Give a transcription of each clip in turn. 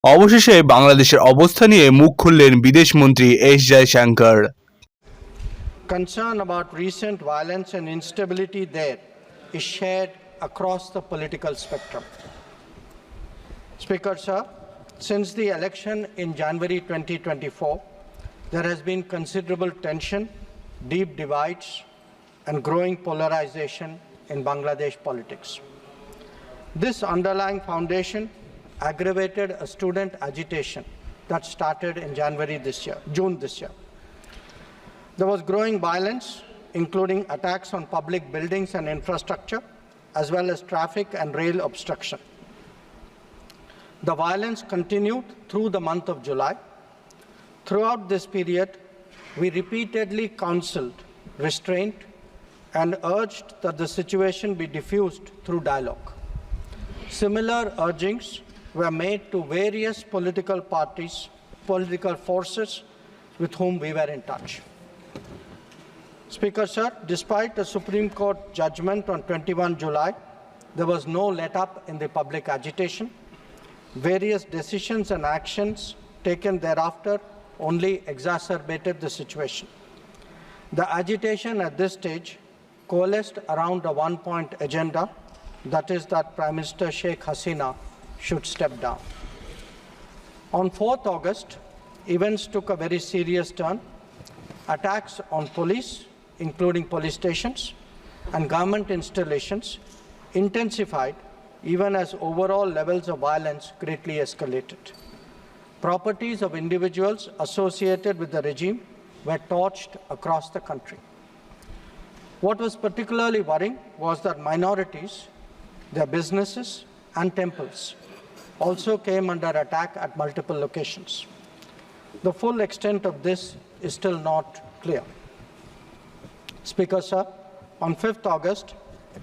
অবশেষে বাংলাদেশের অবস্থা নিয়ে মুখ খুললেন বিদেশমন্ত্রী S Jaishankar. Concern about recent violence and instability there is shared across the political spectrum. Speaker, sir, since the election in January 2024, there has been considerable tension, deep divides, and growing polarization in Bangladesh politics. This underlying foundation aggravated a student agitation that started in June this year. There was growing violence, including attacks on public buildings and infrastructure, as well as traffic and rail obstruction. The violence continued through the month of July. Throughout this period, we repeatedly counseled restraint and urged that the situation be diffused through dialogue. Similar urgings were made to various political forces with whom we were in touch. Speaker, sir, despite the Supreme Court judgment on 21 July, there was no let-up in the public agitation. Various decisions and actions taken thereafter only exacerbated the situation. The agitation at this stage coalesced around a one-point agenda, that is that Prime Minister Sheikh Hasina should step down. On 4th August, events took a very serious turn. Attacks on police, including police stations, and government installations intensified even as overall levels of violence greatly escalated. Properties of individuals associated with the regime were torched across the country. What was particularly worrying was that minorities, their businesses, and temples also came under attack at multiple locations. The full extent of this is still not clear. Speaker, sir, on 5th August,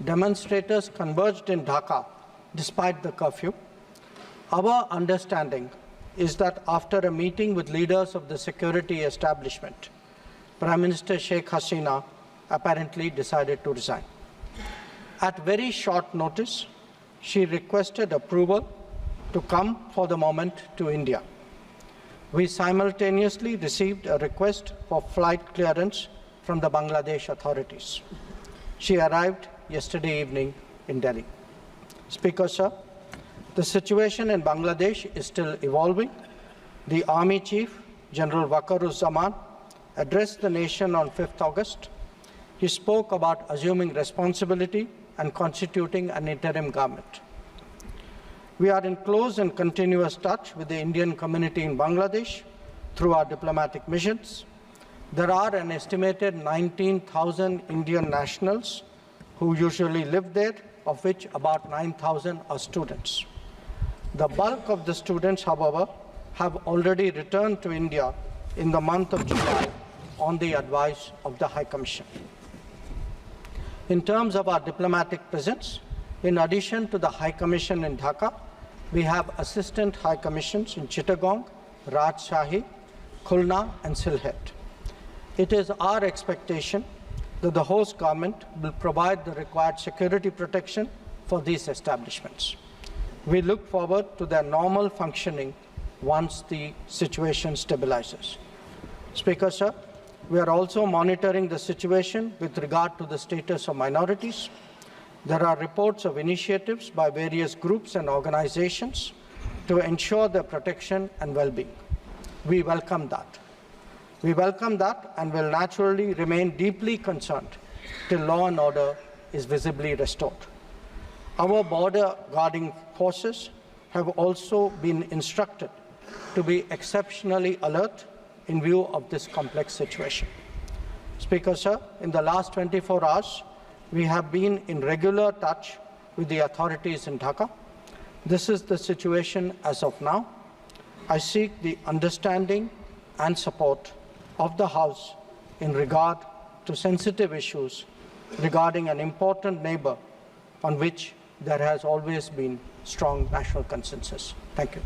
demonstrators converged in Dhaka despite the curfew. Our understanding is that after a meeting with leaders of the security establishment, Prime Minister Sheikh Hasina apparently decided to resign. At very short notice, she requested approval to come for the moment to India. We simultaneously received a request for flight clearance from the Bangladesh authorities. She arrived yesterday evening in Delhi. Speaker, sir, the situation in Bangladesh is still evolving. The Army Chief, General Waqaruzzaman, addressed the nation on 5th August. He spoke about assuming responsibility and constituting an interim government. We are in close and continuous touch with the Indian community in Bangladesh through our diplomatic missions. There are an estimated 19,000 Indian nationals who usually live there, of which about 9,000 are students. The bulk of the students, however, have already returned to India in the month of July on the advice of the High Commission. In terms of our diplomatic presence, in addition to the High Commission in Dhaka, we have assistant High Commissions in Chittagong, Rajshahi, Khulna, and Sylhet. It is our expectation that the host government will provide the required security protection for these establishments. We look forward to their normal functioning once the situation stabilizes. Speaker, sir, we are also monitoring the situation with regard to the status of minorities. There are reports of initiatives by various groups and organizations to ensure their protection and well-being. We welcome that. We welcome that and will naturally remain deeply concerned till law and order is visibly restored. Our border guarding forces have also been instructed to be exceptionally alert in view of this complex situation. Speaker, sir, in the last 24 hours, we have been in regular touch with the authorities in Dhaka. This is the situation as of now. I seek the understanding and support of the House in regard to sensitive issues regarding an important neighbor on which there has always been strong national consensus. Thank you.